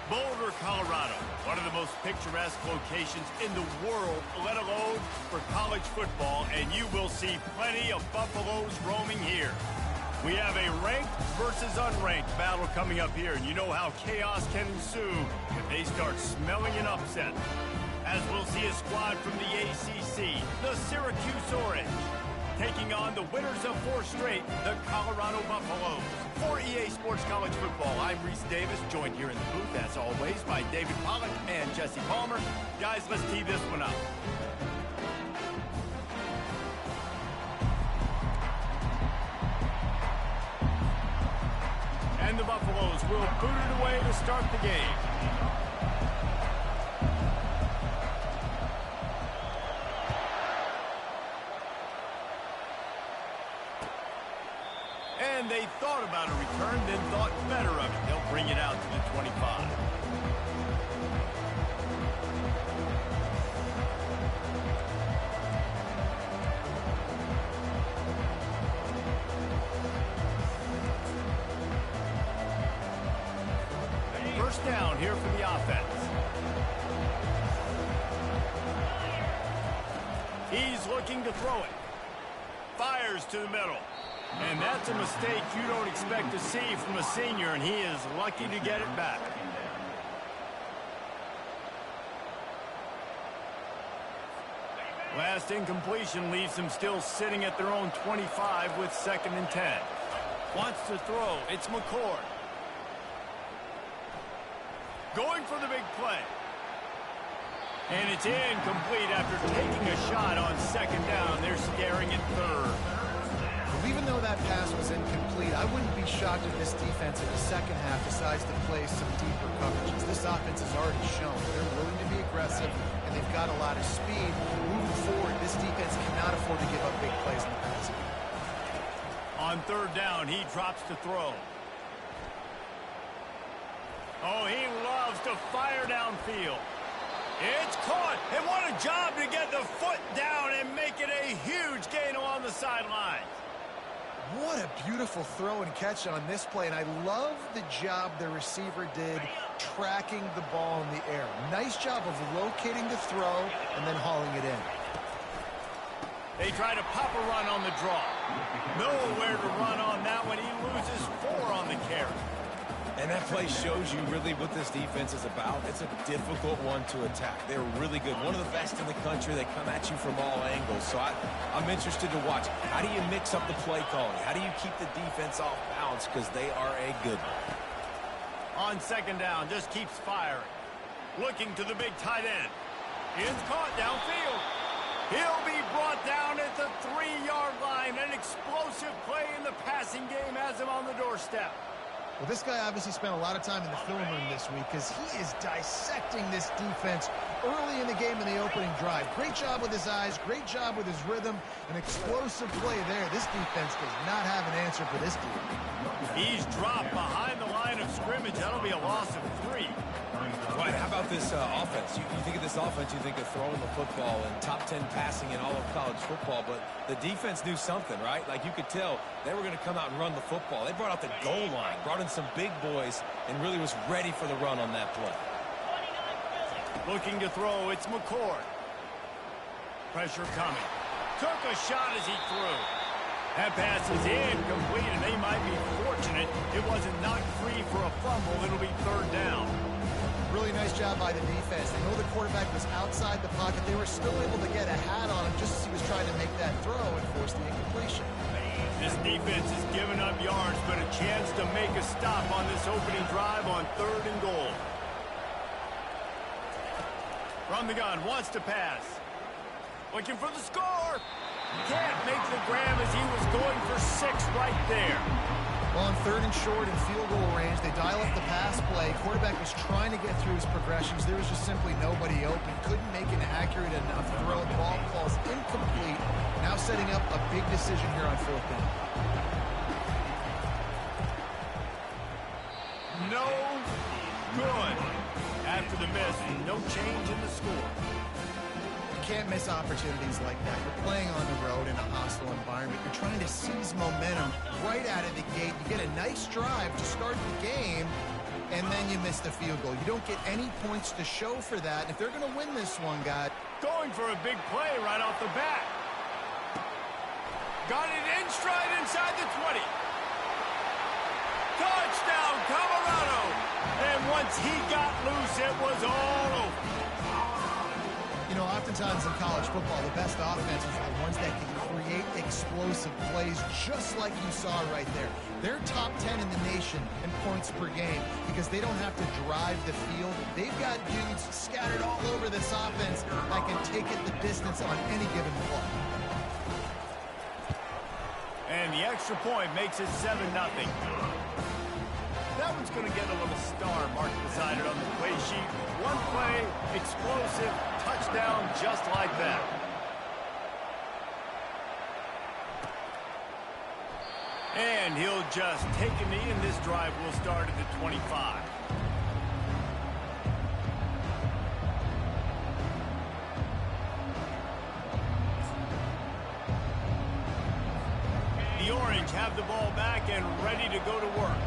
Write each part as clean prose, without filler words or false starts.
Boulder, Colorado, one of the most picturesque locations in the world, let alone for college football, and you will see plenty of Buffaloes roaming here. We have a ranked versus unranked battle coming up here, and you know how chaos can ensue if they start smelling an upset. As we'll see a squad from the ACC, the Syracuse Orange, taking on the winners of 4 straight, the Colorado Buffaloes. For EA Sports College Football, I'm Reese Davis, joined here in the booth, as always, by David Pollack and Jesse Palmer. Guys, let's tee this one up. And the Buffaloes will boot it away to start the game. And they thought about a return, then thought better of it. They'll bring it out to the 25. First down here for the offense. He's looking to throw it. Fires to the middle. And that's a mistake you don't expect to see from a senior, and he is lucky to get it back. Last incompletion leaves them still sitting at their own 25 with 2nd and 10. Wants to throw. It's McCord. Going for the big play. And it's incomplete after taking a shot on 2nd down. They're staring at 3rd. Even though that pass was incomplete, I wouldn't be shocked if this defense in the second half decides to play some deeper coverages. This offense has already shown they're willing to be aggressive, and they've got a lot of speed. Moving forward, this defense cannot afford to give up big plays in the passing game. On 3rd down, he drops to throw. Oh, he loves to fire downfield. It's caught, and what a job to get the foot down and make it a huge gain along the sideline. What a beautiful throw and catch on this play, and I love the job the receiver did tracking the ball in the air. Nice job of locating the throw and then hauling it in. They try to pop a run on the draw. Nowhere to run on that one. He loses 4 on the carry. And that play shows you really what this defense is about. It's a difficult one to attack. They're really good. One of the best in the country. They come at you from all angles. So I'm interested to watch. How do you mix up the play calling? How do you keep the defense off balance? Because they are a good one. On 2nd down, just keeps firing. Looking to the big tight end. It's caught downfield. He'll be brought down at the 3-yard line. An explosive play in the passing game has him on the doorstep. Well, this guy obviously spent a lot of time in the film room this week because he is dissecting this defense early in the game in the opening drive. Great job with his eyes, great job with his rhythm, an explosive play there. This defense does not have an answer for this team. He's dropped behind the line of scrimmage. That'll be a loss of 3. Right, how about this offense? You think of this offense, you think of throwing the football and top 10 passing in all of college football, but the defense knew something, right? Like you could tell they were going to come out and run the football. They brought out the goal line, brought in some big boys, and really was ready for the run on that play. Looking to throw, it's McCord. Pressure coming. Took a shot as he threw. That pass is incomplete, and they might be fortunate it wasn't knocked free for a fumble. It'll be 3rd down. Really nice job by the defense. They know the quarterback was outside the pocket. They were still able to get a hat on him just as he was trying to make that throw and force the incompletion. This defense has given up yards, but a chance to make a stop on this opening drive on 3rd and goal. From the gun, wants to pass. Looking for the score. Can't make the grab as he was going for 6 right there. Well, on 3rd and short and field goal range, they dial up the pass play. Quarterback was trying to get through his progressions. There was just simply nobody open. Couldn't make an accurate enough throw. The ball falls incomplete. Now setting up a big decision here on 4th down. No good. After the miss, no change in the score. Can't miss opportunities like that. You're playing on the road in a hostile environment. You're trying to seize momentum right out of the gate. You get a nice drive to start the game, and then and you miss the field goal. You don't get any points to show for that. And if they're going to win this one, guys. Going for a big play right off the bat. Got it in stride inside the 20. Touchdown, Colorado. And once he got loose, it was all over. You know, oftentimes in college football, the best offenses are the ones that can create explosive plays just like you saw right there. They're top 10 in the nation in points per game because they don't have to drive the field. They've got dudes scattered all over this offense that can take it the distance on any given play. And the extra point makes it 7-0. That one's going to get a little star marked beside it on the play sheet. One play, explosive, touchdown just like that. And he'll just take a knee, and this drive will start at the 25. The Orange have the ball back and ready to go to work.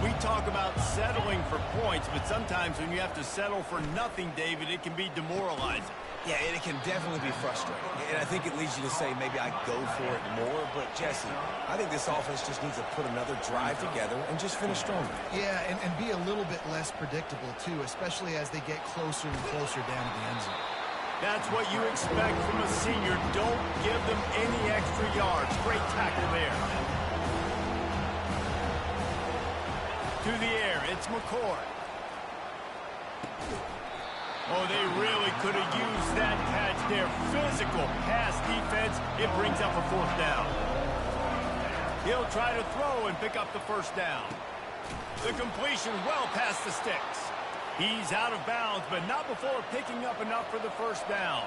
We talk about settling for points, but sometimes when you have to settle for nothing, David, it can be demoralizing. Yeah, and it can definitely be frustrating. And I think it leads you to say maybe I go for it more. But, Jesse, I think this offense just needs to put another drive together and just finish stronger. Yeah, and be a little bit less predictable, too, especially as they get closer and closer down to the end zone. That's what you expect from a senior. Don't give them any extra yards. Great tackle there. To the air, it's McCord. Oh, they really could have used that catch there. Physical pass defense. It brings up a 4th down. He'll try to throw and pick up the 1st down. The completion well past the sticks. He's out of bounds, but not before picking up enough for the 1st down.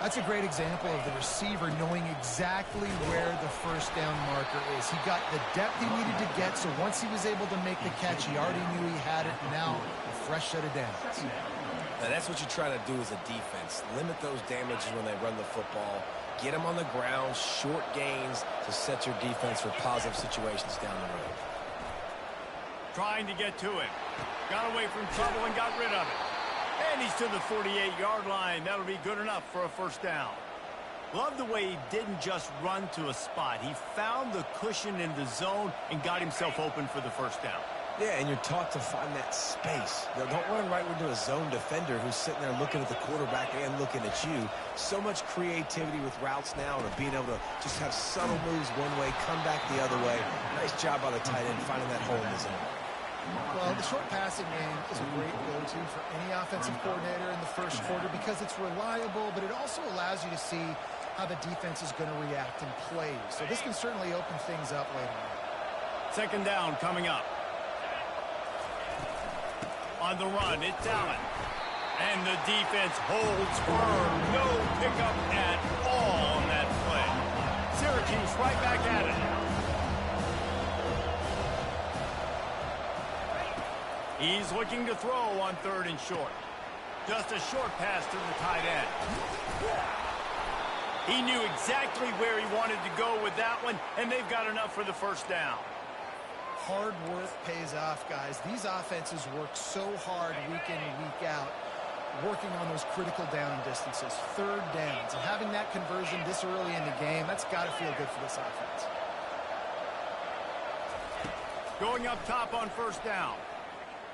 That's a great example of the receiver knowing exactly where the 1st down marker is. He got the depth he needed to get, so once he was able to make the catch, he already knew he had it. Now, a fresh set of downs. Now, that's what you try to do as a defense. Limit those damages when they run the football. Get them on the ground, short gains to set your defense for positive situations down the road. Trying to get to it. Got away from trouble and got rid of it. And he's to the 48-yard line. That'll be good enough for a 1st down. Love the way he didn't just run to a spot. He found the cushion in the zone and got himself open for the 1st down. Yeah, and you're taught to find that space. Now, don't run right into a zone defender who's sitting there looking at the quarterback and looking at you. So much creativity with routes now and being able to just have subtle moves one way, come back the other way. Nice job by the tight end finding that hole in the zone. Well, the short passing game is a great go-to for any offensive coordinator in the 1st quarter because it's reliable, but it also allows you to see how the defense is going to react in plays. So this can certainly open things up later on. 2nd down coming up. On the run, it's Allen. And the defense holds firm. No pickup at all on that play. Syracuse right back at it. He's looking to throw on 3rd and short. Just a short pass to the tight end. He knew exactly where he wanted to go with that one, and they've got enough for the 1st down. Hard work pays off, guys. These offenses work so hard week in and week out, working on those critical down distances, 3rd downs. And having that conversion this early in the game, that's got to feel good for this offense. Going up top on 1st down.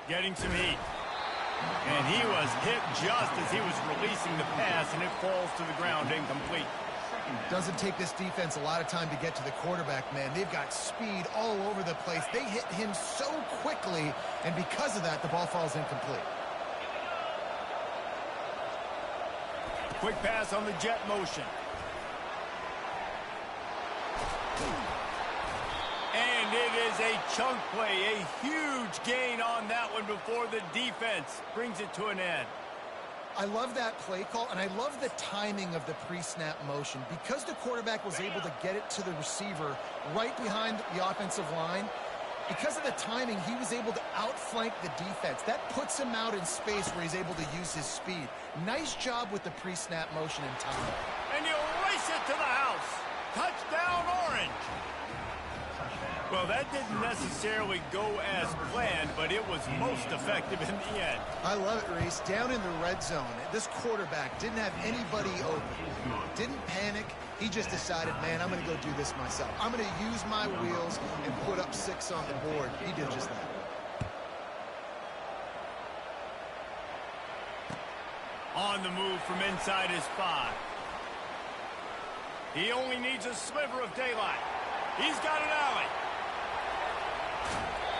Getting some heat. And he was hit just as he was releasing the pass, and it falls to the ground incomplete. Doesn't take this defense a lot of time to get to the quarterback, man. They've got speed all over the place. They hit him so quickly, and because of that, the ball falls incomplete. Quick pass on the jet motion. And it is a chunk play, a huge gain on that one before the defense brings it to an end. I love that play call, and I love the timing of the pre-snap motion. Because the quarterback was able to get it to the receiver right behind the offensive line, because of the timing, he was able to outflank the defense. That puts him out in space where he's able to use his speed. Nice job with the pre-snap motion and timing. And he'll race it to the house. Touchdown, Orange. Well, that didn't necessarily go as planned, but it was most effective in the end. I love it, Reese. Down in the red zone, this quarterback didn't have anybody open. Didn't panic. He just decided, man, I'm going to go do this myself. I'm going to use my wheels and put up 6 on the board. He did just that. On the move from inside his 5. He only needs a sliver of daylight. He's got an alley.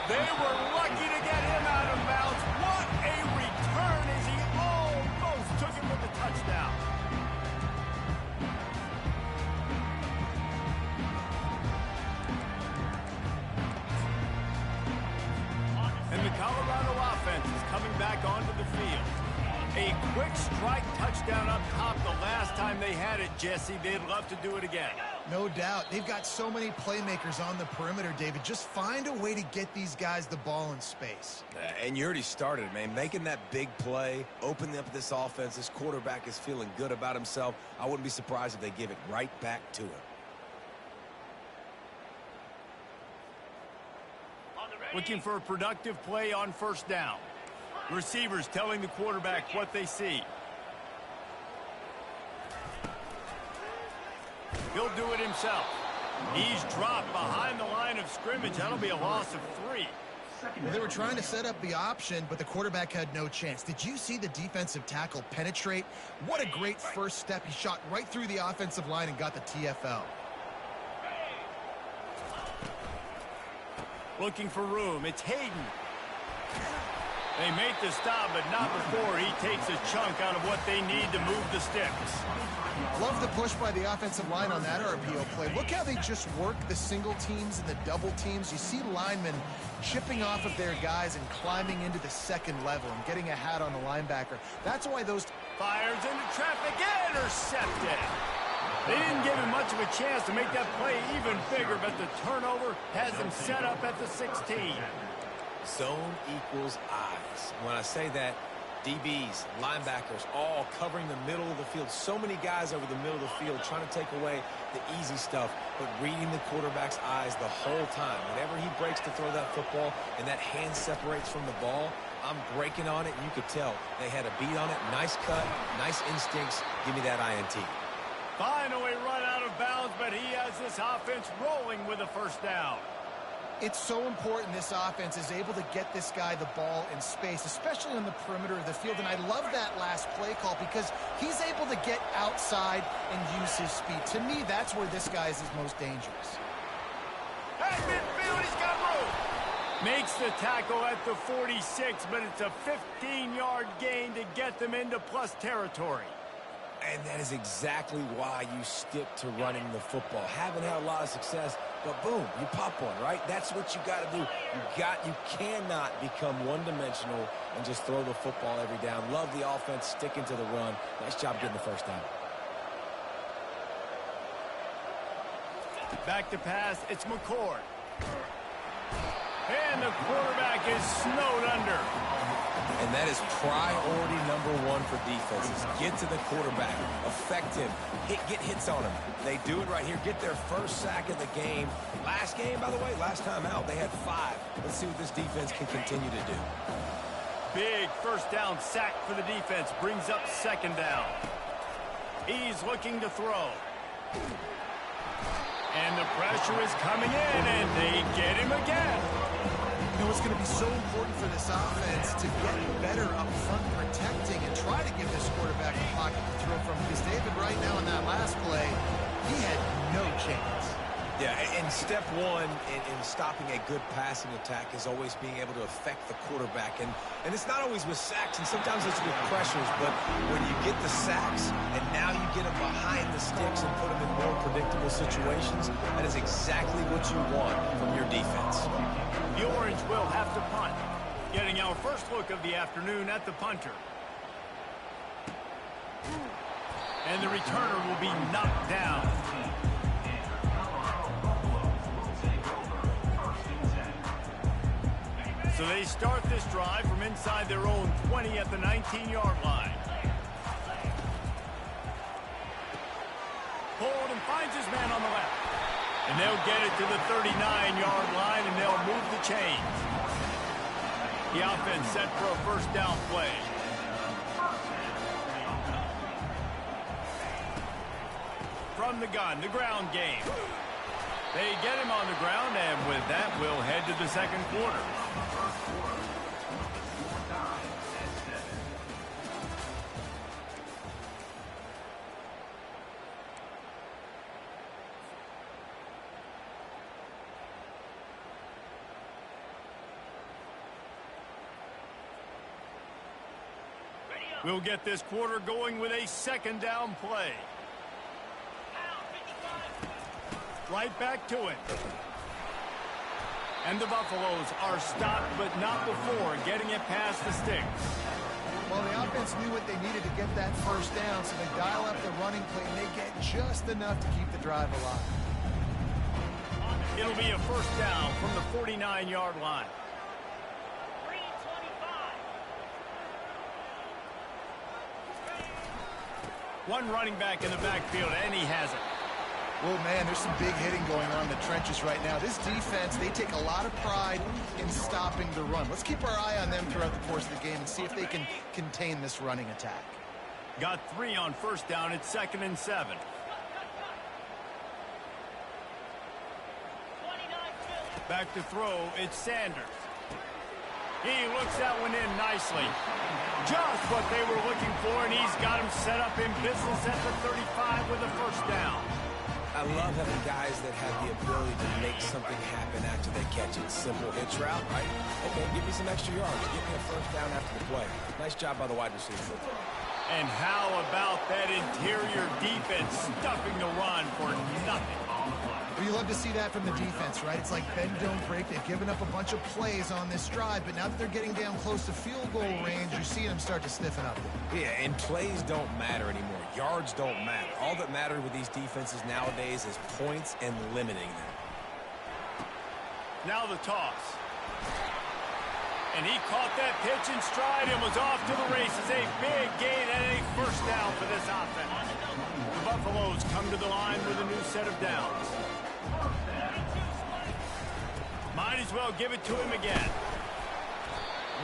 They were lucky to get him out of bounds. What a return as he almost took him with the touchdown. And the Colorado offense is coming back onto the field. A quick strike touchdown up top the last time they had it, Jesse. They'd love to do it again. No doubt. They've got so many playmakers on the perimeter, David. Just find a way to get these guys the ball in space. And you already started, man. Making that big play, opening up this offense. This quarterback is feeling good about himself. I wouldn't be surprised if they give it right back to him. Looking for a productive play on first down. Receivers telling the quarterback what they see. He'll do it himself. He's dropped behind the line of scrimmage. That'll be a loss of 3. Well, they were trying to set up the option, but the quarterback had no chance. Did you see the defensive tackle penetrate? What a great first step. He shot right through the offensive line and got the TFL. Looking for room. It's Hayden. They make the stop, but not before he takes a chunk out of what they need to move the sticks. Love the push by the offensive line on that RPO play. Look how they just work the single teams and the double teams. You see linemen chipping off of their guys and climbing into the second level and getting a hat on the linebacker. That's why those... Fires into traffic, intercepted. They didn't give him much of a chance to make that play even bigger, but the turnover has him set up at the 16. Zone equals eyes. When I say that, DBs, linebackers, all covering the middle of the field. So many guys over the middle of the field trying to take away the easy stuff, but reading the quarterback's eyes the whole time. Whenever he breaks to throw that football and that hand separates from the ball, I'm breaking on it, and you could tell they had a beat on it. Nice cut, nice instincts. Give me that INT. Finally run out of bounds, but he has this offense rolling with a first down. It's so important this offense is able to get this guy the ball in space, especially on the perimeter of the field. And I love that last play call because he's able to get outside and use his speed. To me, that's where this guy is his most dangerous. At midfield, he's got room. Makes the tackle at the 46, but it's a 15-yard gain to get them into plus territory. And that is exactly why you stick to running the football. Haven't had a lot of success, but boom, you pop one, right? That's what you got to do. You cannot become one-dimensional and just throw the football every down. Love the offense, sticking to the run. Nice job getting the first down. Back to pass, it's McCord. And the quarterback is snowed under. And that is priority #1 for defenses. Get to the quarterback. Affect him. Get hits on him. They do it right here. Get their first sack of the game. Last game, by the way, last time out, they had 5. Let's see what this defense can continue to do. Big first down sack for the defense. Brings up second down. He's looking to throw. And the pressure is coming in, and they get him again. You know, it's going to be so important for this offense to get better up front protecting and try to give this quarterback a pocket to throw from. Because David, right now in that last play, he had no chance. Yeah, and step one in stopping a good passing attack is always being able to affect the quarterback. And it's not always with sacks, and sometimes it's with pressures, but when you get the sacks and now you get them behind the sticks and put them in more predictable situations, that is exactly what you want from your defense. The Orange will have to punt. Getting our first look of the afternoon at the punter. And the returner will be knocked down. So they start this drive from inside their own 20 at the 19-yard line. Hold and finds his man on the left. And they'll get it to the 39-yard line, and they'll move the chains. The offense set for a first down play. From the gun, the ground game. They get him on the ground, and with that, we'll head to the second quarter. We'll get this quarter going with a second down play. Right back to it. And the Buffaloes are stopped, but not before getting it past the sticks. Well, the offense knew what they needed to get that first down, so they dial up the running play, and they get just enough to keep the drive alive. It'll be a first down from the 49-yard line. One running back in the backfield, and he has it. Oh, man, there's some big hitting going on in the trenches right now. This defense, they take a lot of pride in stopping the run. Let's keep our eye on them throughout the course of the game and see if they can contain this running attack. Got 3 on first down. It's 2nd and 7. Back to throw. It's Sanders. He looks that one in nicely. Just what they were looking for, and he's got him set up in business at the 35 with a first down. I love having guys that have the ability to make something happen after they catch it. Simple hitch route, right? Okay, give me some extra yards. Give me a first down after the play. Nice job by the wide receiver. And how about that interior defense stuffing the run for nothing? Well, you love to see that from the defense, right? It's like bend, don't break. They've given up a bunch of plays on this drive, but now that they're getting down close to field goal range, you're seeing them start to stiffen up. Yeah, and plays don't matter anymore. Yards don't matter. All that matters with these defenses nowadays is points and limiting them. Now the toss. And he caught that pitch in stride and was off to the races. A big gain and a first down for this offense. The Buffaloes come to the line with a new set of downs. Might as well give it to him again.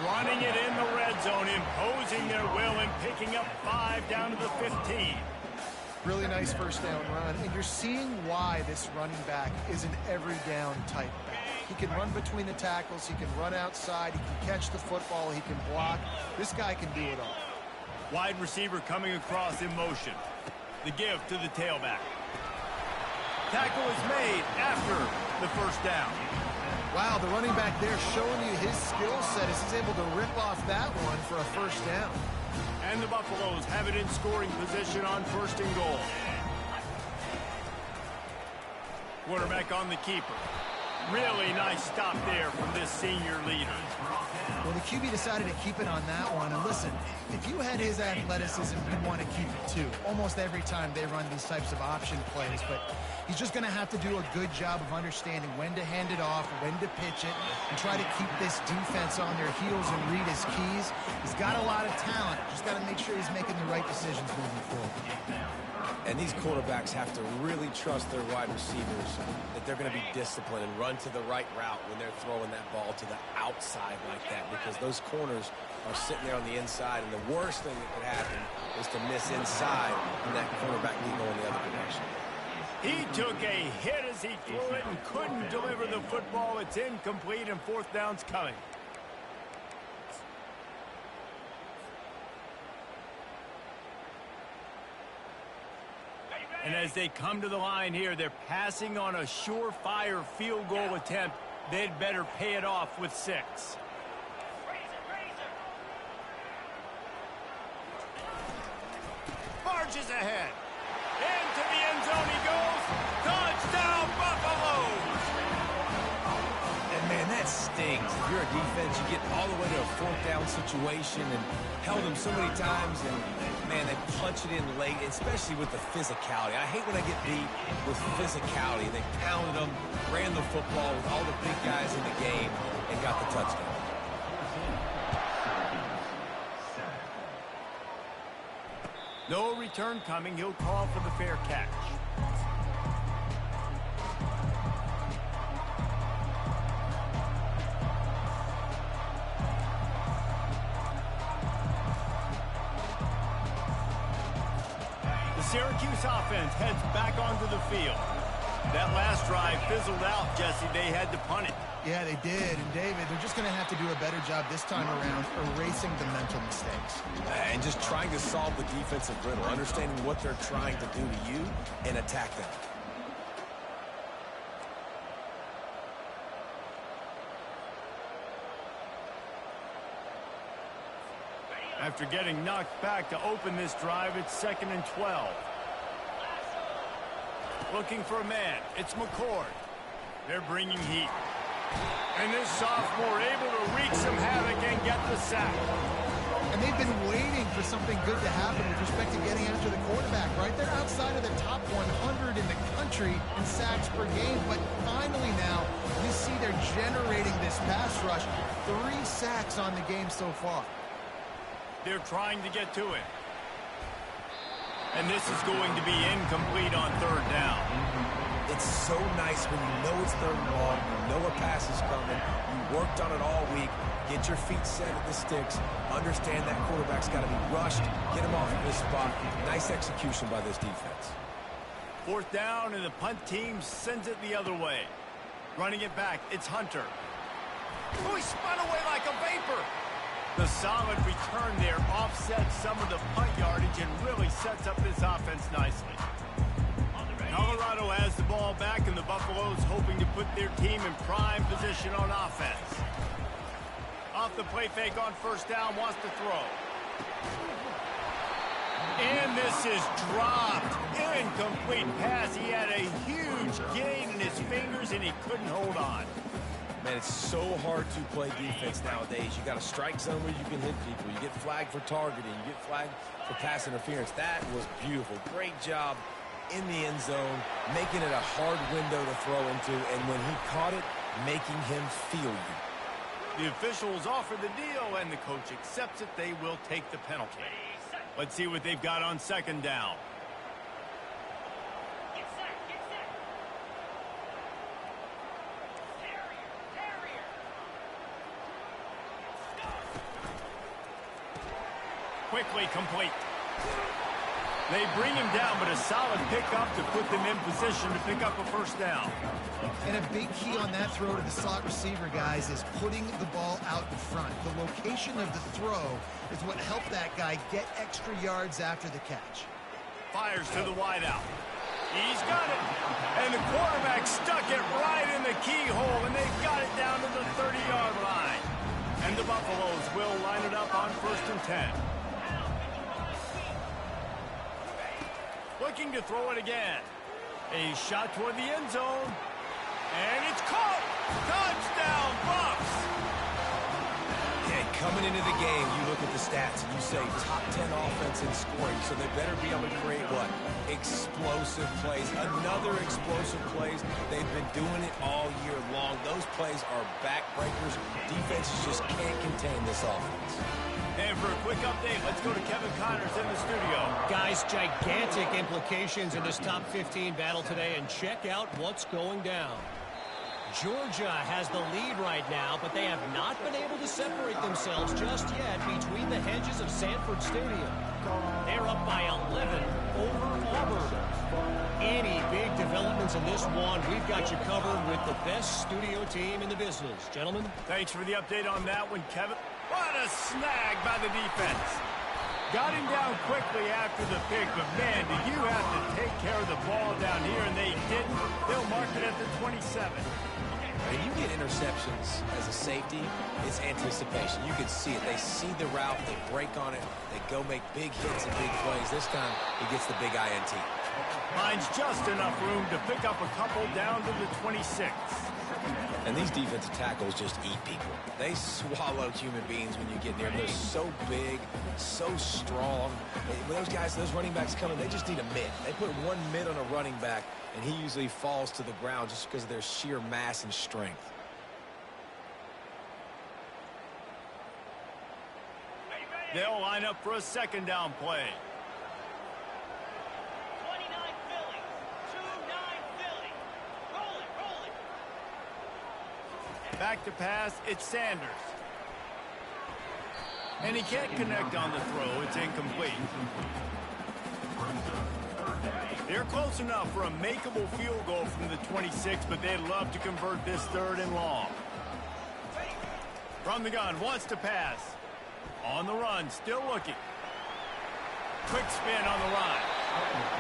Running it in the red zone, imposing their will and picking up 5 down to the 15. Really nice first down run, and you're seeing why this running back is an every down type back. He can run between the tackles, he can run outside, he can catch the football, he can block. This guy can do it all. Wide receiver coming across in motion. The give to the tailback. Tackle is made after the first down. Wow, the running back there showing you his skill set as he's able to rip off that one for a first down. And the Buffaloes have it in scoring position on 1st and goal. Quarterback on the keeper. Really nice stop there from this senior leader. Well, the QB decided to keep it on that one. And listen, if you had his athleticism, you'd want to keep it too. Almost every time they run these types of option plays. But he's just going to have to do a good job of understanding when to hand it off, when to pitch it, and try to keep this defense on their heels and read his keys. He's got a lot of talent. Just got to make sure he's making the right decisions moving forward. And these quarterbacks have to really trust their wide receivers that they're going to be disciplined and run to the right route when they're throwing that ball to the outside like that, because those corners are sitting there on the inside, and the worst thing that could happen is to miss inside and that cornerback be going the other direction. He took a hit as he threw it and couldn't deliver the football. It's incomplete, and 4th down's coming. And as they come to the line here, they're passing on a surefire field goal attempt. They'd better pay it off with 6. Marches ahead. Into the end zone he goes. Touchdown, Buffaloes! And, man, that stings. If you're a defense, you get all the way to a 4th down situation and held them so many times, and, man, they punch it in late, especially with the physicality. I hate when I get beat with physicality. They pounded them, ran the football with all the big guys in the game, and got the touchdown. No return coming. He'll call for the fair catch. Syracuse offense heads back onto the field. That last drive fizzled out, Jesse. They had to punt it. Yeah, they did. And, David, they're just going to have to do a better job this time around erasing the mental mistakes. And just trying to solve the defensive riddle, understanding what they're trying to do to you and attack them. After getting knocked back to open this drive, it's 2nd and 12. Looking for a man. It's McCord. They're bringing heat. And this sophomore able to wreak some havoc and get the sack. And they've been waiting for something good to happen with respect to getting after the quarterback, right? They're outside of the top 100 in the country in sacks per game. But finally now, you see they're generating this pass rush. 3 sacks on the game so far. They're trying to get to it. And this is going to be incomplete on 3rd down. It's so nice when you know it's 3rd and long, you know a pass is coming, you worked on it all week, get your feet set at the sticks, understand that quarterback's got to be rushed, get him off of his spot. Nice execution by this defense. 4th down, and the punt team sends it the other way. Running it back, it's Hunter. Oh, he spun away like a vapor. The solid return there offsets some of the punt yardage and really sets up this offense nicely. Colorado has the ball back, and the Buffaloes hoping to put their team in prime position on offense. Off the play fake on 1st down, wants to throw. And this is dropped. Incomplete pass. He had a huge gain in his fingers, and he couldn't hold on. Man, it's so hard to play defense nowadays. You got a strike zone where you can hit people. You get flagged for targeting. You get flagged for pass interference. That was beautiful. Great job in the end zone, making it a hard window to throw into, and when he caught it, making him feel you. The officials offer the deal, and the coach accepts it. They will take the penalty. Let's see what they've got on 2nd down. Quickly complete. They bring him down, but a solid pickup to put them in position to pick up a 1st down. And a big key on that throw to the slot receiver, guys, is putting the ball out in front. The location of the throw is what helped that guy get extra yards after the catch. Fires to the wideout. He's got it. And the quarterback stuck it right in the keyhole, and they've got it down to the 30-yard line. And the Buffaloes will line it up on 1st and 10. Looking to throw it again. A shot toward the end zone. And it's caught. Touchdown, Buffs. Yeah, coming into the game, you look at the stats and you say top 10 offense in scoring, so they better be able to create what? Explosive plays. Another explosive plays. They've been doing it all year long. Those plays are backbreakers. Defenses just can't contain this offense. And for a quick update, let's go to Kevin Connors in the studio. Guys, gigantic implications in this top 15 battle today, and check out what's going down. Georgia has the lead right now, but they have not been able to separate themselves just yet between the hedges of Sanford Stadium. They're up by 11 over Auburn. Any big developments in this one, we've got you covered with the best studio team in the business. Gentlemen. Thanks for the update on that one, Kevin. What a snag by the defense. Got him down quickly after the pick, but man, do you have to take care of the ball down here, and they didn't. They'll mark it at the 27. When you get interceptions as a safety, it's anticipation. You can see it. They see the route, they break on it, they go make big hits and big plays. This time, he gets the big INT. Finds just enough room to pick up a couple down to the 26. And these defensive tackles just eat people. They swallow human beings when you get near them. They're so big, so strong. When those guys, those running backs come in, they just need a mid. They put one mid on a running back, and he usually falls to the ground just because of their sheer mass and strength. They'll line up for a 2nd down play. Back to pass, it's Sanders. And he can't connect on the throw. It's incomplete. They're close enough for a makeable field goal from the 26, but they'd love to convert this 3rd and long. From the gun, wants to pass. On the run, still looking. Quick spin on the run.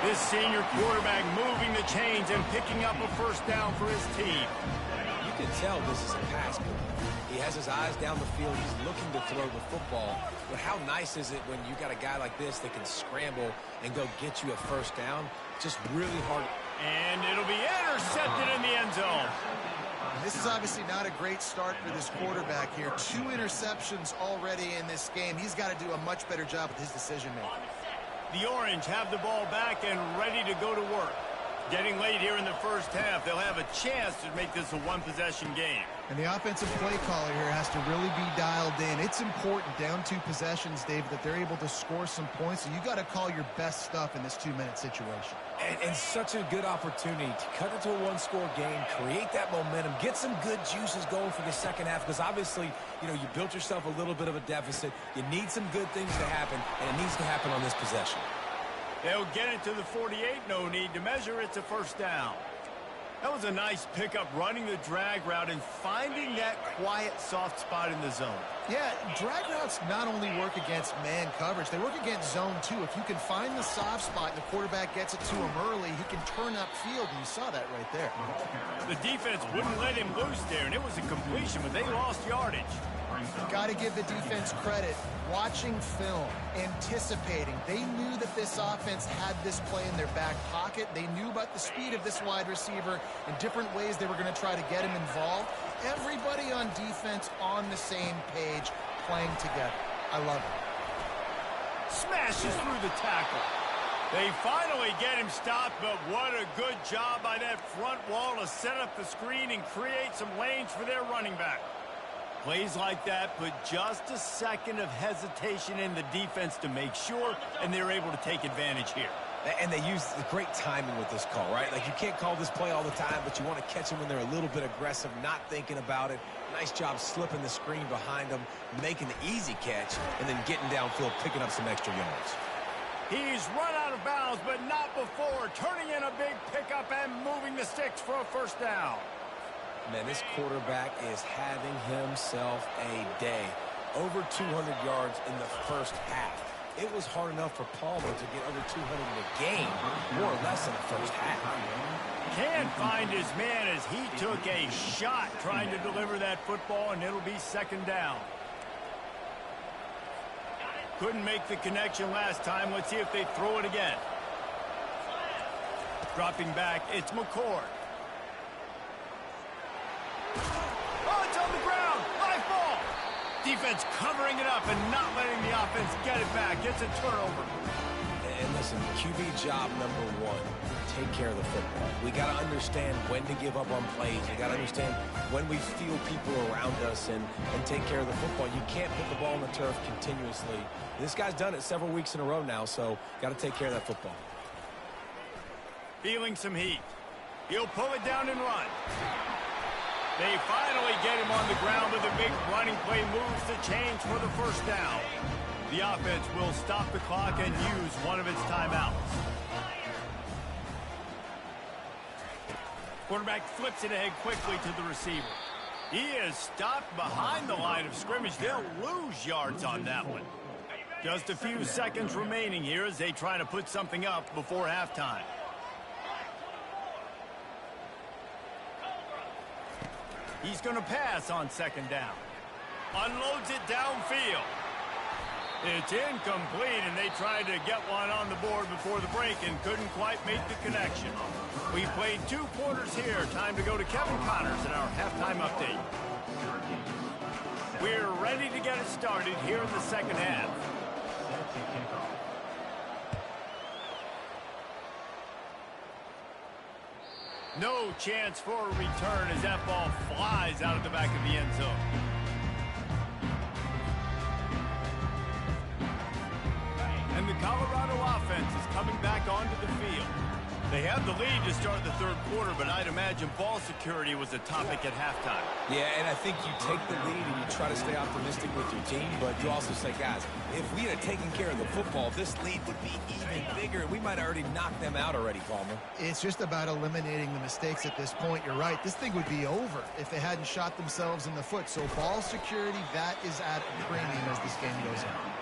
This senior quarterback moving the chains and picking up a 1st down for his team. You can tell this is a pass play. He has his eyes down the field. He's looking to throw the football. But how nice is it when you got a guy like this that can scramble and go get you a 1st down? Just really hard. And it'll be intercepted in the end zone. This is obviously not a great start for this quarterback here. 2 interceptions already in this game. He's got to do a much better job with his decision-making. The Orange have the ball back and ready to go to work. Getting late here in the 1st half, they'll have a chance to make this a 1-possession game. And the offensive play caller here has to really be dialed in. It's important down 2 possessions, David, that they're able to score some points. So you got to call your best stuff in this 2-minute situation. And such a good opportunity to cut it to a 1-score game, create that momentum, get some good juices going for the 2nd half, because obviously, you know, you built yourself a little bit of a deficit. You need some good things to happen, and it needs to happen on this possession. They'll get it to the 48, no need to measure. It's a 1st down. That was a nice pickup, running the drag route and finding that quiet, soft spot in the zone. Yeah, drag routes not only work against man coverage, they work against zone too. If you can find the soft spot and the quarterback gets it to him early, he can turn upfield, and you saw that right there. The defense wouldn't let him loose there, and it was a completion, but they lost yardage. Got to give the defense credit. Watching film, anticipating. They knew that this offense had this play in their back pocket. They knew about the speed of this wide receiver and different ways they were going to try to get him involved. Everybody on defense on the same page, playing together. I love it. Smashes through the tackle. They finally get him stopped, but what a good job by that front wall to set up the screen and create some lanes for their running back. Plays like that put just a second of hesitation in the defense to make sure, and they're able to take advantage here. And they use the great timing with this call, right? Like, you can't call this play all the time, but you want to catch them when they're a little bit aggressive, not thinking about it. Nice job slipping the screen behind them, making the easy catch, and then getting downfield, picking up some extra yards. He's run out of bounds, but not before, turning in a big pickup and moving the sticks for a 1st down. Man, this quarterback is having himself a day. Over 200 yards in the 1st half. It was hard enough for Palmer to get over 200 in a game, more or less in the 1st half. Can't find his man as he took a shot trying to deliver that football, and it'll be 2nd down. Couldn't make the connection last time. Let's see if they throw it again. Dropping back, it's McCord. Oh, it's on the ground. High ball. Defense covering it up and not letting the offense get it back. Gets a turnover. And listen, QB job number 1, take care of the football. We got to understand when to give up on plays. We got to understand when we feel people around us and take care of the football. You can't put the ball on the turf continuously. This guy's done it several weeks in a row now, so got to take care of that football. Feeling some heat. He'll pull it down and run. They finally get him on the ground with a big running play, moves the chains for the 1st down. The offense will stop the clock and use one of its timeouts. Quarterback flips it ahead quickly to the receiver. He is stopped behind the line of scrimmage. They'll lose yards on that one. Just a few seconds remaining here as they try to put something up before halftime. He's going to pass on 2nd down. Unloads it downfield. It's incomplete, and they tried to get one on the board before the break and couldn't quite make the connection. We played 2 quarters here. Time to go to Kevin Connors in our halftime update. We're ready to get it started here in the 2nd half. No chance for a return as that ball flies out of the back of the end zone. And the Colorado offense is coming back onto the field. They have the lead to start the third quarter, but I'd imagine ball security was a topic at halftime. Yeah, and I think you take the lead and you try to stay optimistic with your team, but you also say, guys, if we had taken care of the football, this lead would be even bigger, and we might have already knocked them out already, Palmer. It's just about eliminating the mistakes at this point. You're right. This thing would be over if they hadn't shot themselves in the foot. So ball security, that is at a premium as this game goes on.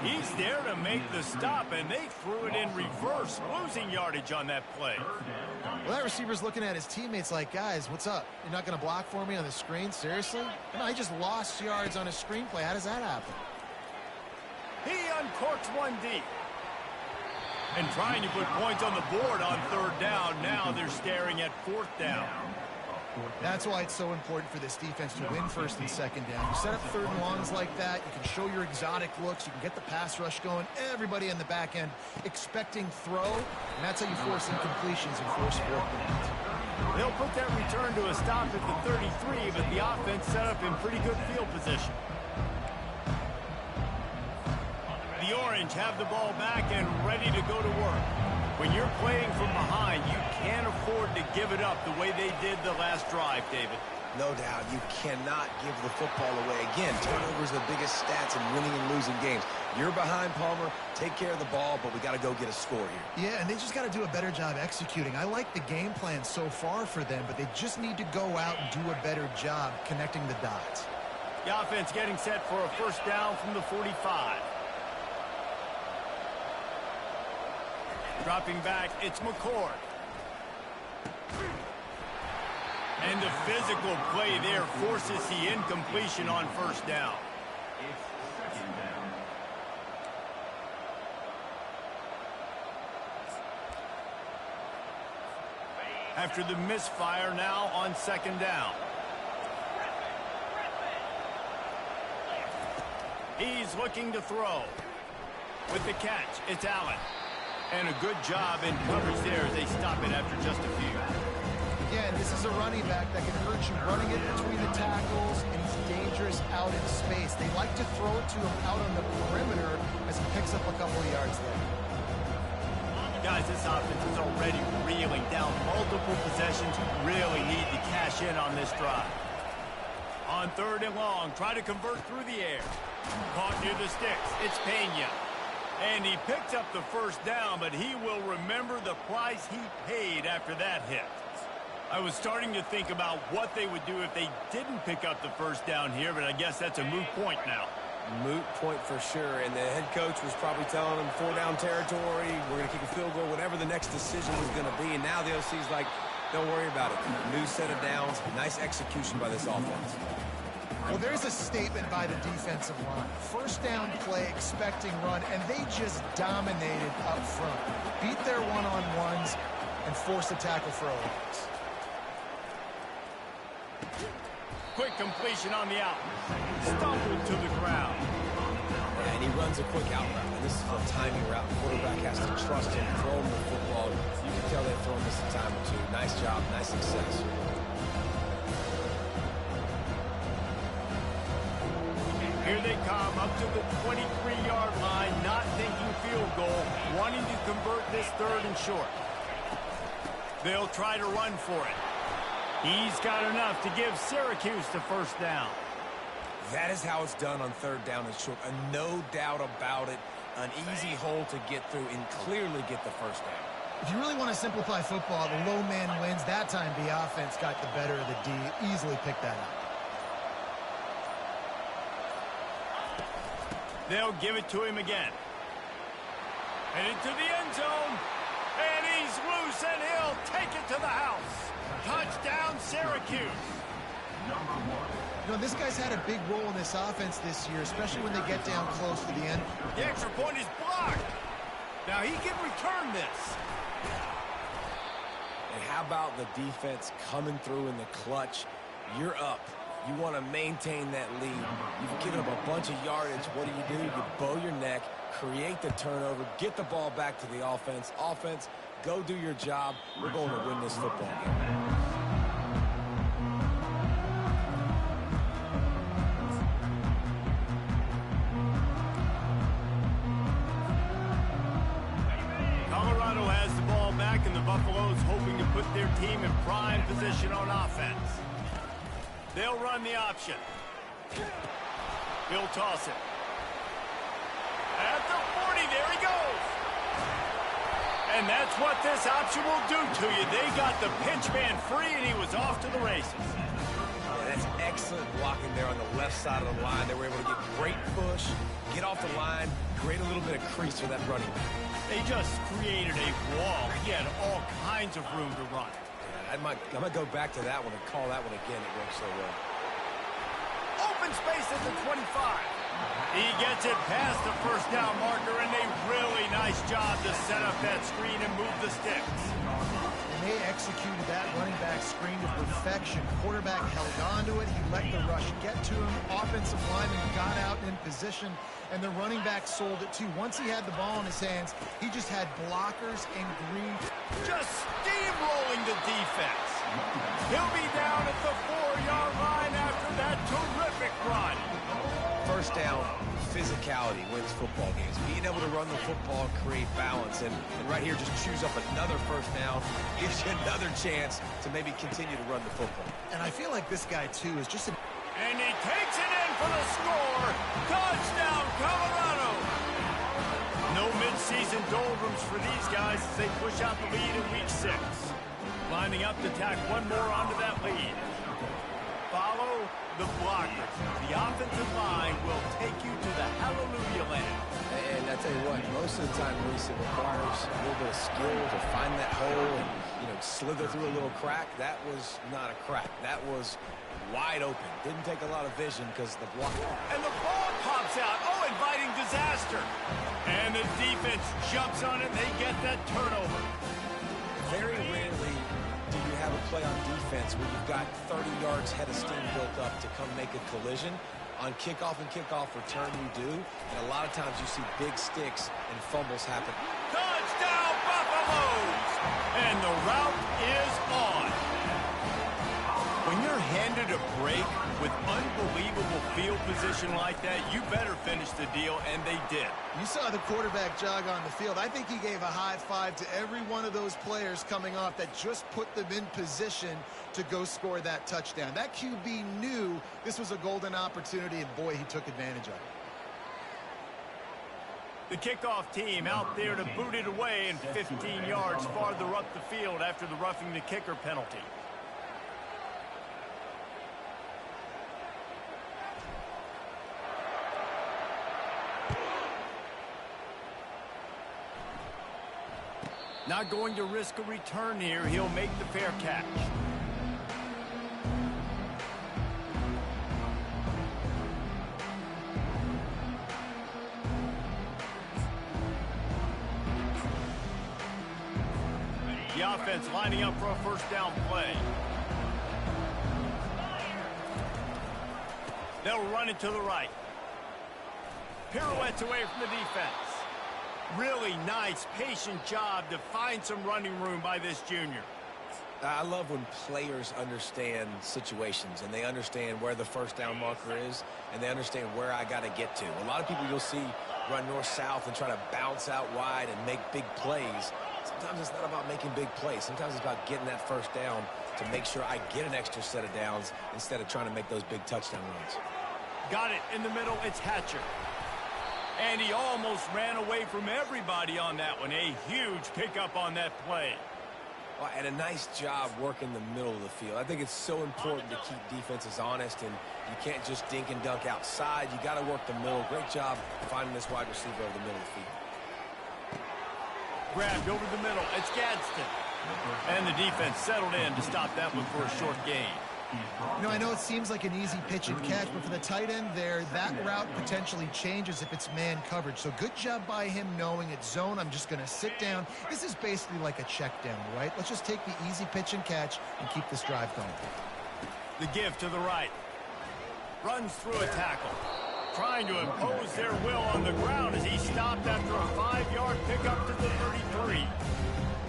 He's there to make the stop, and they threw it in reverse, losing yardage on that play. Well, that receiver's looking at his teammates like, guys, what's up? You're not going to block for me on the screen? Seriously? No, he just lost yards on a screenplay. How does that happen? He uncorks one deep. And trying to put points on the board on third down. Now they're staring at fourth down. That's why it's so important for this defense to win first and second down. You set up third and longs like that, you can show your exotic looks, you can get the pass rush going, everybody in the back end expecting throw, and that's how you force incompletions and force fourth downs. They'll put that return to a stop at the 33, but the offense set up in pretty good field position. The Orange have the ball back and ready to go to work. When you're playing from behind, you can't afford to give it up the way they did the last drive, David. No doubt, you cannot give the football away. Again, turnovers are the biggest stats in winning and losing games. You're behind, Palmer. Take care of the ball, but we got to go get a score here. Yeah, and they just got to do a better job executing. I like the game plan so far for them, but they just need to go out and do a better job connecting the dots. The offense getting set for a first down from the 45. Dropping back, it's McCord. And the physical play there forces the incompletion on first down. After the misfire, now on second down. He's looking to throw. With the catch, it's Allen. And a good job in coverage there as they stop it after just a few. Again, this is a running back that can hurt you running it between the tackles, and he's dangerous out in space. They like to throw it to him out on the perimeter as he picks up a couple of yards there. Guys, this offense is already reeling down multiple possessions. Really need to cash in on this drive. On third and long, try to convert through the air. Caught near the sticks. It's Pena. And he picked up the first down, but he will remember the price he paid after that hit. I was starting to think about what they would do if they didn't pick up the first down here, but I guess that's a moot point now. Moot point for sure, and the head coach was probably telling them 4-down territory, we're going to kick a field goal, whatever the next decision was going to be, and now the OC's like, don't worry about it. New set of downs, nice execution by this offense. Well, there's a statement by the defensive line. First down play, expecting run, and they just dominated up front. Beat their one-on-ones and forced a tackle for a loss. Quick completion on the out. Stumbled to the ground. And he runs a quick out route. And this is a timing route. The quarterback has to trust him, throw him the football. You can tell they've thrown this a time or two. Nice job, nice success. Here they come up to the 23-yard line, not thinking field goal, wanting to convert this third and short. They'll try to run for it. He's got enough to give Syracuse the first down. That is how it's done on third down and short. No doubt about it. An easy hole to get through and clearly get the first down. If you really want to simplify football, the low man wins. That time the offense got the better of the D. Easily picked that up. They'll give it to him again. And into the end zone. And he's loose, and he'll take it to the house. Touchdown, Syracuse. You know, this guy's had a big role in this offense this year, especially when they get down close to the end. The extra point is blocked. Now he can return this. And how about the defense coming through in the clutch? You're up. You want to maintain that lead. You've given up a bunch of yardage. What do? You bow your neck, create the turnover, get the ball back to the offense. Offense, go do your job. We're going to win this football game. Buffalo's hoping to put their team in prime position on offense. They'll run the option. He'll toss it. At the 40, there he goes. And that's what this option will do to you. They got the pitch man free, and he was off to the races. Yeah, that's excellent blocking there on the left side of the line. They were able to get great push, get off the line, create a little bit of crease for that running back. They just created a wall. He had all kinds of room to run. Yeah, I might go back to that one and call that one again. It worked so well. Open space at the 25. He gets it past the first down marker, and a really nice job to set up that screen and move the sticks. And they executed that running back screen to perfection. Quarterback held on to it. He let the rush get to him. Offensive lineman got out in position, and the running back sold it too. Once he had the ball in his hands, he just had blockers and green. Just steamrolling the defense. He'll be down at the 4-yard line after that terrific run. First down, physicality wins football games. Being able to run the football, create balance, and right here just choose up another first down, gives you another chance to maybe continue to run the football. And I feel like this guy, too, is just an... And he takes it in for the score. Touchdown, Colorado. No midseason doldrums for these guys as they push out the lead in week 6. Lining up to tack one more onto that lead. Follow the blockers. The offensive line will take you to the hallelujah land. And I tell you what, most of the time, Reese, it requires a little bit of skill to find that hole and, slither through a little crack. That was not a crack. That was wide open. Didn't take a lot of vision because the block. And the ball pops out. Oh, inviting disaster. And the defense jumps on it. They get that turnover. Very rarely do you have a play on defense where you've got 30 yards head of steam built up to come make a collision. On kickoff and kickoff return, you do. And a lot of times you see big sticks and fumbles happen. Touchdown, Buffaloes! And the route is on. When you're handed a break with unbelievable field position like that, you better finish the deal, and they did. You saw the quarterback jog on the field. I think he gave a high five to every one of those players coming off that just put them in position to go score that touchdown. That QB knew this was a golden opportunity, and boy, he took advantage of it. The kickoff team out there to boot it away and 15 yards farther up the field after the roughing the kicker penalty. Not going to risk a return here. He'll make the fair catch. The offense lining up for a first down play. They'll run it to the right. Pirouettes away from the defense. Really nice, patient job to find some running room by this junior. I love when players understand situations and they understand where the first down marker is and they understand where I got to get to. A lot of people you'll see run north-south and try to bounce out wide and make big plays. Sometimes it's not about making big plays. Sometimes it's about getting that first down to make sure I get an extra set of downs instead of trying to make those big touchdown runs. Got it in the middle. It's Hatcher. And he almost ran away from everybody on that one. A huge pickup on that play. Well, and a nice job working the middle of the field. I think it's so important to keep defenses honest, and you can't just dink and dunk outside. You got to work the middle. Great job finding this wide receiver over the middle of the field. Grabbed over the middle. It's Gadsden. And the defense settled in to stop that one for a short gain. I know it seems like an easy pitch and catch, but for the tight end there, that route potentially changes if it's man coverage. So good job by him knowing it's zone. I'm just going to sit down. This is basically like a check down, right? Let's just take the easy pitch and catch and keep this drive going. The give to the right. Runs through a tackle. Trying to impose their will on the ground as he stopped after a 5-yard pickup to the 33.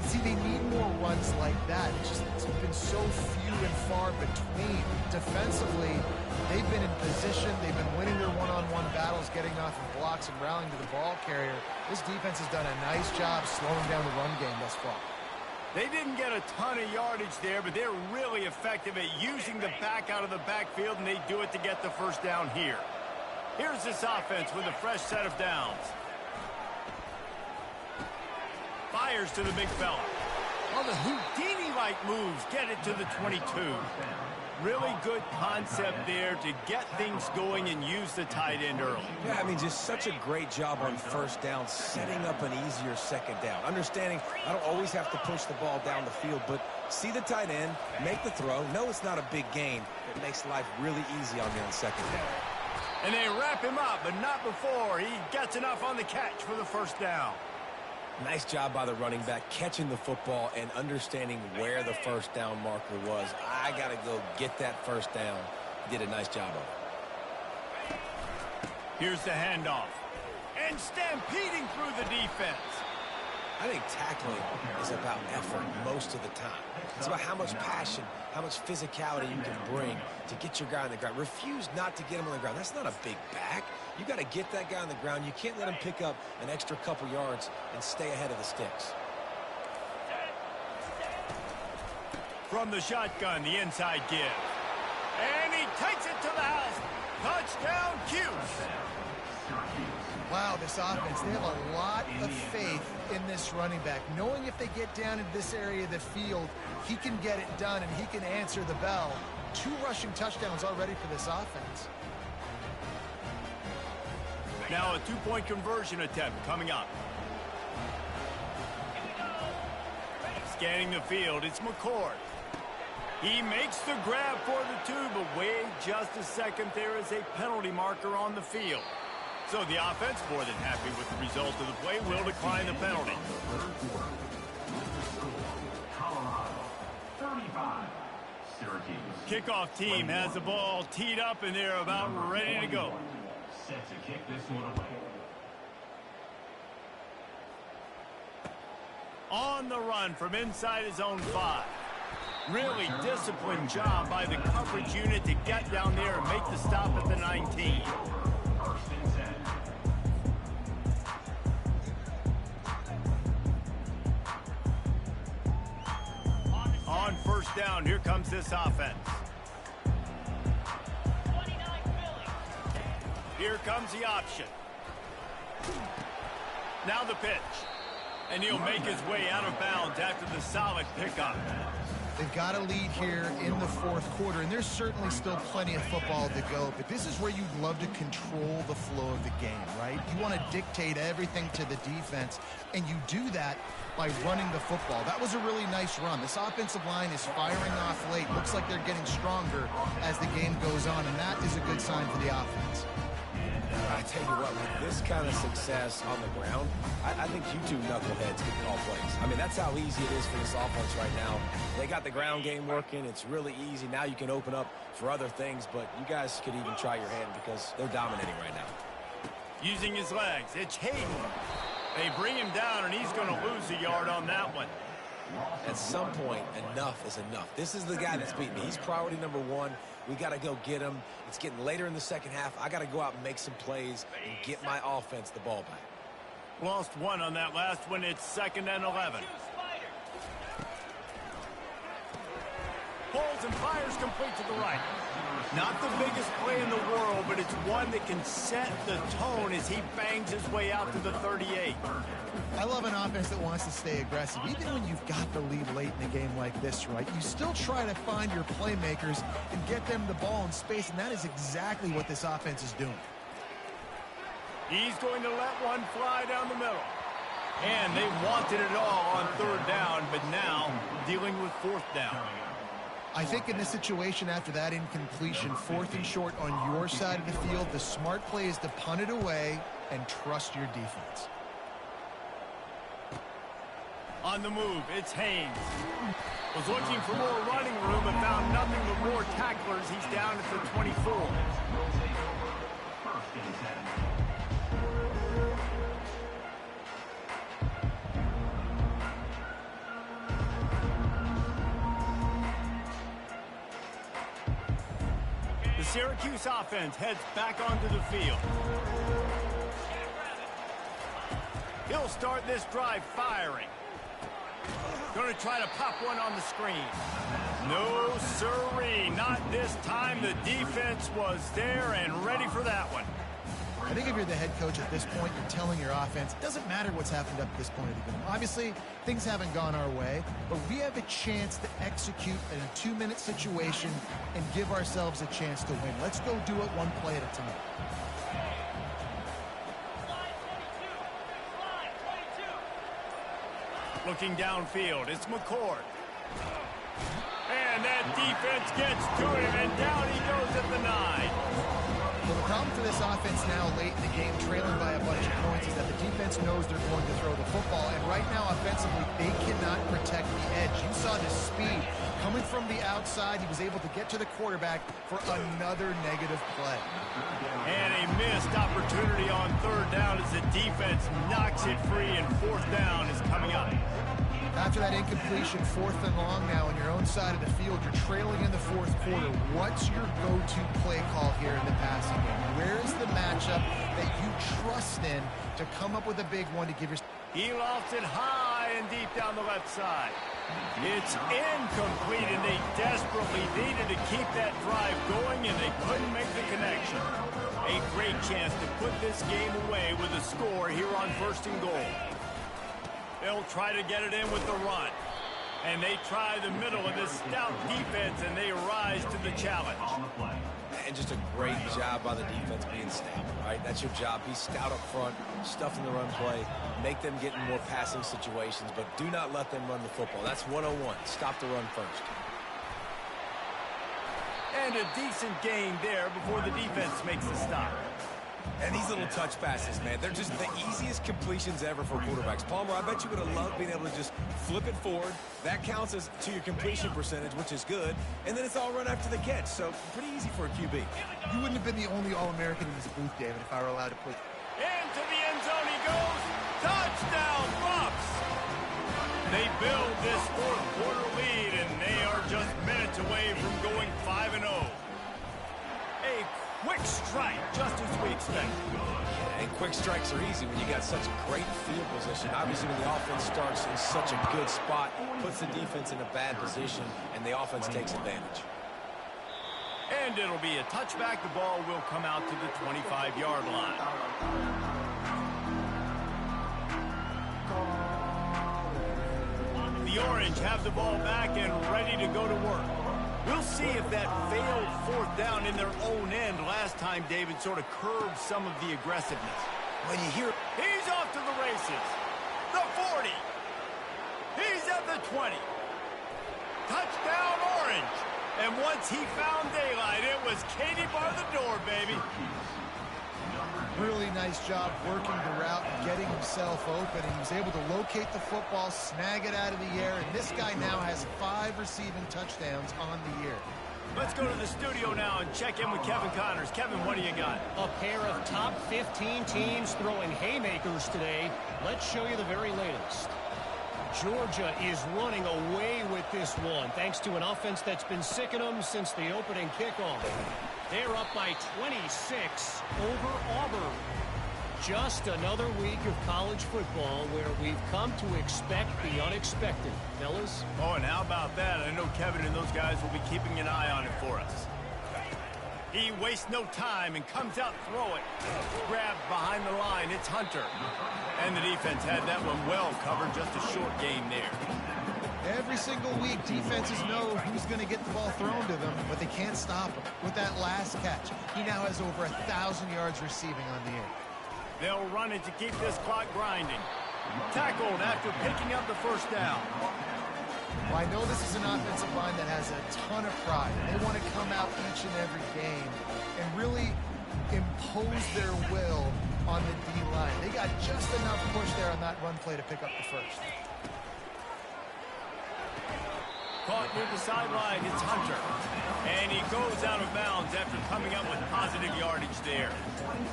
See, they need more runs like that. It's been so few and far between. Defensively, they've been in position. They've been winning their one-on-one battles, getting off of blocks and rallying to the ball carrier. This defense has done a nice job slowing down the run game thus far. They didn't get a ton of yardage there, but they're really effective at using the back out of the backfield, and they do it to get the first down here. Here's this offense with a fresh set of downs. Fires to the big fella. Well, the Houdini-like moves get it to the 22. Really good concept there to get things going and use the tight end early. Yeah, I mean, just such a great job on first down, setting up an easier second down. Understanding I don't always have to push the ball down the field, but see the tight end, make the throw. No, it's not a big gain. It makes life really easy on me on second down. And they wrap him up, but not before he gets enough on the catch for the first down. Nice job by the running back, catching the football and understanding where the first down marker was. I got to go get that first down. He did a nice job of it. Here's the handoff. And stampeding through the defense. I think tackling is about effort most of the time. It's about how much passion, how much physicality you can bring to get your guy on the ground. Refuse not to get him on the ground. That's not a big back. You got to get that guy on the ground. You can't let him pick up an extra couple yards and stay ahead of the sticks. From the shotgun, the inside give. And he takes it to the house. Touchdown, Cuse. Wow, this offense, they have a lot of faith in this running back. Knowing if they get down into this area of the field, he can get it done and he can answer the bell. 2 rushing touchdowns already for this offense. Now a 2-point conversion attempt coming up. Scanning the field, it's McCord. He makes the grab for the 2, but wait just a second. There is a penalty marker on the field. So the offense, more than happy with the result of the play, will decline the penalty. Kickoff team has the ball teed up, and they're about ready to go. Set to kick this one away. On the run from inside his own 5. Really disciplined job by the coverage unit to get down there and make the stop at the 19. On first down, here comes this offense. Here comes the option. Now the pitch. And he'll make his way out of bounds after the solid pickup. They've got a lead here in the 4th quarter, and there's certainly still plenty of football to go, but this is where you'd love to control the flow of the game, right? You want to dictate everything to the defense, and you do that by running the football. That was a really nice run. This offensive line is firing off late. Looks like they're getting stronger as the game goes on, and that is a good sign for the offense. I tell you what, with this kind of success on the ground, I think you 2 knuckleheads can call plays. I mean, that's how easy it is for this offense right now. They got the ground game working. It's really easy. Now you can open up for other things, but you guys could even try your hand because they're dominating right now. Using his legs, it's Hayden. They bring him down, and he's going to lose a yard on that one. At some point, enough is enough. This is the guy that's beating me. He's priority number 1. We got to go get him. It's getting later in the second half. I got to go out and make some plays and get my offense the ball back. Lost 1 on that last one. It's 2nd and 11. Pulls and fires complete to the right. Not the biggest play in the world, but it's one that can set the tone as he bangs his way out to the 38. I love an offense that wants to stay aggressive. Even when you've got the lead late in a game like this, right, you still try to find your playmakers and get them the ball in space, and that is exactly what this offense is doing. He's going to let one fly down the middle. And they wanted it all on 3rd down, but now dealing with 4th down. I think in this situation after that incompletion, 4th and short on your side of the field, the smart play is to punt it away and trust your defense. On the move, it's Haynes. Was looking for more running room but found nothing but more tacklers. He's down at the 24. The Syracuse offense heads back onto the field. He'll start this drive firing. Going to try to pop one on the screen. No siree, not this time. The defense was there and ready for that one. I think if you're the head coach at this point, you're telling your offense, it doesn't matter what's happened up to this point of the game. Obviously, things haven't gone our way, but we have a chance to execute in a 2-minute situation and give ourselves a chance to win. Let's go do it one play at a time. Looking downfield, it's McCord. And that defense gets to him, and down he goes at the 9. Well, the problem for this offense now late in the game, trailing by a bunch of points, is that the defense knows they're going to throw the football. And right now, offensively, they cannot protect the edge. You saw the speed. Coming from the outside, he was able to get to the quarterback for another negative play. And a missed opportunity on 3rd down as the defense knocks it free, and 4th down is coming up. After that incompletion, 4th and long now on your own side of the field, you're trailing in the 4th quarter. What's your go-to play call here in the passing game? Where is the matchup that you trust in to come up with a big one to give your... He lofts it high and deep down the left side. It's incomplete, and they desperately needed to keep that drive going, and they couldn't make the connection. A great chance to put this game away with a score here on 1st and goal. They'll try to get it in with the run. And they try the middle of this stout defense, and they rise to the challenge. And just a great job by the defense being stout, right? That's your job. Be stout up front, stuff in the run play, make them get in more passing situations, but do not let them run the football. That's 101. Stop the run first. And a decent gain there before the defense makes the stop. And these little touch passes, man, they're just the easiest completions ever for quarterbacks. Palmer, I bet you would have loved being able to just flip it forward. That counts as to your completion percentage, which is good. And then it's all run after the catch, so pretty easy for a QB. You wouldn't have been the only All-American in this booth, David, if I were allowed to put... Into the end zone he goes. Touchdown, Bucks! They build this 4th quarter lead, and they are just minutes away from going 5-0. A quick strike, just as we expected. And quick strikes are easy when you got such great field position. Obviously, when the offense starts in such a good spot, puts the defense in a bad position, and the offense takes advantage. And it'll be a touchback. The ball will come out to the 25-yard line. The Orange have the ball back and ready to go to work. We'll see if that failed 4th down in their own end last time, David, sort of curbed some of the aggressiveness. When you hear... He's off to the races. The 40. He's at the 20. Touchdown, Orange. And once he found daylight, it was Katie bar the door, baby. Really nice job working the route and getting himself open. And he was able to locate the football, snag it out of the air, and this guy now has 5 receiving touchdowns on the year. Let's go to the studio now and check in with Kevin Connors. Kevin, what do you got? A pair of top 15 teams throwing haymakers today. Let's show you the very latest. Georgia is running away with this one, thanks to an offense that's been sicking them since the opening kickoff. They're up by 26 over Auburn. Just another week of college football where we've come to expect the unexpected. Fellas? Oh, and how about that? I know Kevin and those guys will be keeping an eye on it for us. He wastes no time and comes out throwing. Grabbed behind the line. It's Hunter. And the defense had that one well covered. Just a short gain there. Every single week, defenses know who's going to get the ball thrown to them, but they can't stop him. With that last catch, he now has over 1,000 yards receiving on the year. They'll run it to keep this clock grinding. Tackled after picking up the 1st down. Well, I know this is an offensive line that has a ton of pride. They want to come out each and every game and really impose their will on the D-line. They got just enough push there on that run play to pick up the 1st. Caught near the sideline, it's Hunter. And he goes out of bounds after coming up with positive yardage there.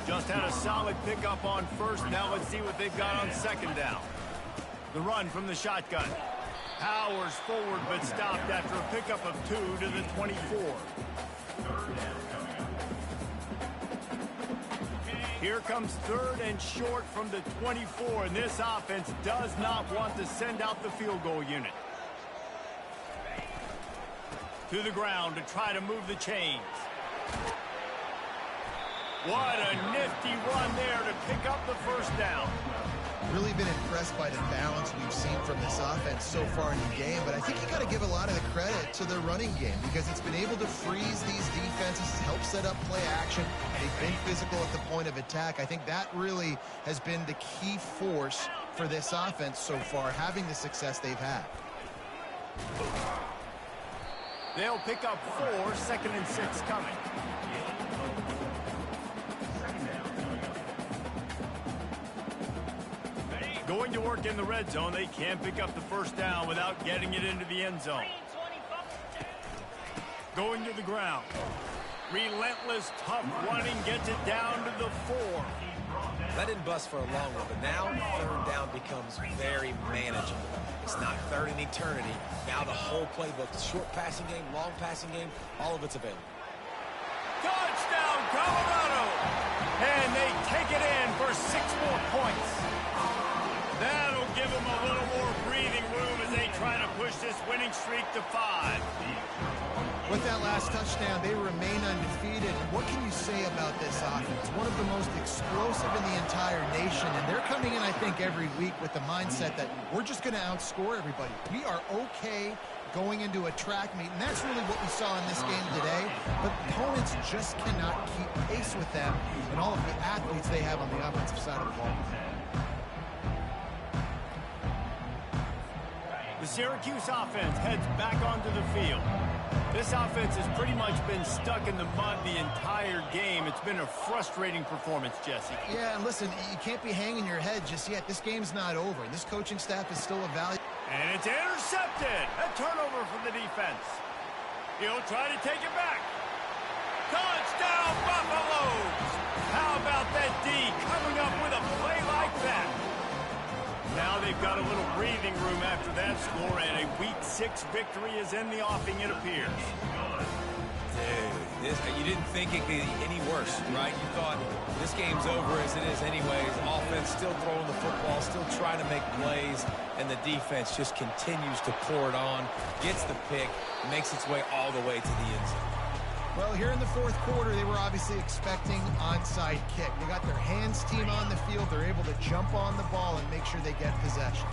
Just had a solid pickup on 1st. Now let's see what they've got on 2nd down. The run from the shotgun. Powers forward but stopped after a pickup of 2 to the 24. Here comes 3rd and short from the 24, and this offense does not want to send out the field goal unit. To the ground to try to move the chains. What a nifty run there to pick up the first down. Really been impressed by the balance we've seen from this offense so far in the game, but I think you got to give a lot of the credit to their running game because it's been able to freeze these defenses, help set up play action. They've been physical at the point of attack. I think that really has been the key force for this offense so far, having the success they've had. They'll pick up 4, 2nd and 6 coming. Going to work in the red zone. They can't pick up the first down without getting it into the end zone. Going to the ground. Relentless, tough running gets it down to the 4. That didn't bust for a long one, but now 3rd down becomes very manageable. It's not 3rd in eternity. Now the whole playbook, short passing game, long passing game, all of it's available. Touchdown, Colorado! And they take it in for 6 more points. That'll give them a little more breathing room as they try to push this winning streak to 5. With that last touchdown, they remain undefeated. And what can you say about this offense? One of the most explosive in the entire nation, and they're coming in, I think, every week with the mindset that we're just going to outscore everybody. We are okay going into a track meet, and that's really what we saw in this game today. But opponents just cannot keep pace with them and all of the athletes they have on the offensive side of the ball. The Syracuse offense heads back onto the field. This offense has pretty much been stuck in the mud the entire game. It's been a frustrating performance, Jesse. Yeah, and listen, you can't be hanging your head just yet. This game's not over. This coaching staff is still evaluating. And it's intercepted. A turnover for the defense. He'll try to take it back. Touchdown, Buffaloes! How about that D coming up with a play like that? Now they've got a little breathing room after that score, and a Week 6 victory is in the offing, it appears. Dude, you didn't think it could be any worse, right? You thought this game's over as it is anyways. Offense still throwing the football, still trying to make plays, and the defense just continues to pour it on, gets the pick, makes its way all the way to the end zone. Well, here in the 4th quarter, they were obviously expecting onside kick. They got their hands team on the field. They're able to jump on the ball and make sure they get possession.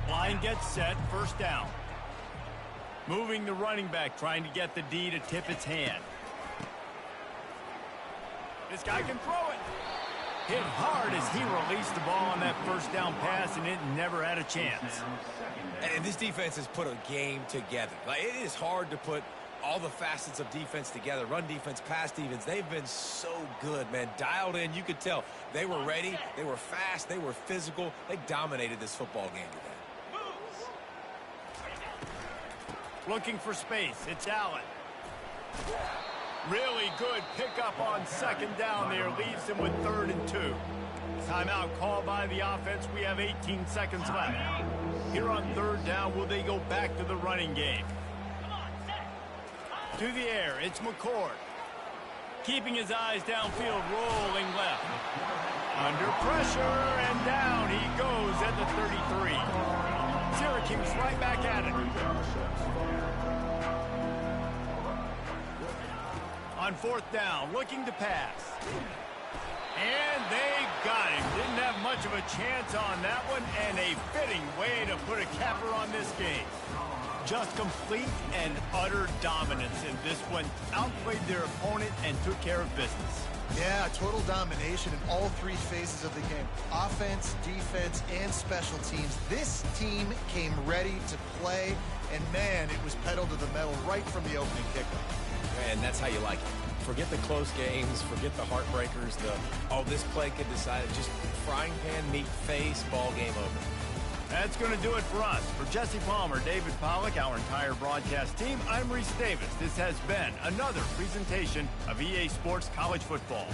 Line gets set, 1st down. Moving the running back, trying to get the D to tip its hand. This guy can throw it. Hit hard as he released the ball on that 1st down pass, and it never had a chance. And this defense has put a game together. Like, it is hard to put all the facets of defense together. Run defense, pass defense. They've been so good, man. Dialed in. You could tell they were ready. They were fast. They were physical. They dominated this football game today. Looking for space. It's Allen. Really good pickup on 2nd down there. Leaves them with 3rd and 2. Timeout called by the offense. We have 18 seconds left. Here on 3rd down, will they go back to the running game? To the air, it's McCord. Keeping his eyes downfield, rolling left. Under pressure, and down he goes at the 33. Syracuse right back at it. On 4th down, looking to pass. And they got him. Didn't have much of a chance on that one, and a fitting way to put a capper on this game. Just complete and utter dominance in this one. Outplayed their opponent and took care of business. Yeah, total domination in all 3 phases of the game. Offense, defense, and special teams. This team came ready to play, and man, it was pedal to the metal right from the opening kickoff. And that's how you like it. Forget the close games, forget the heartbreakers, this play could decide it. Just frying pan, meat face, ball game over. That's going to do it for us. For Jesse Palmer, David Pollack, our entire broadcast team, I'm Reese Davis. This has been another presentation of EA Sports College Football.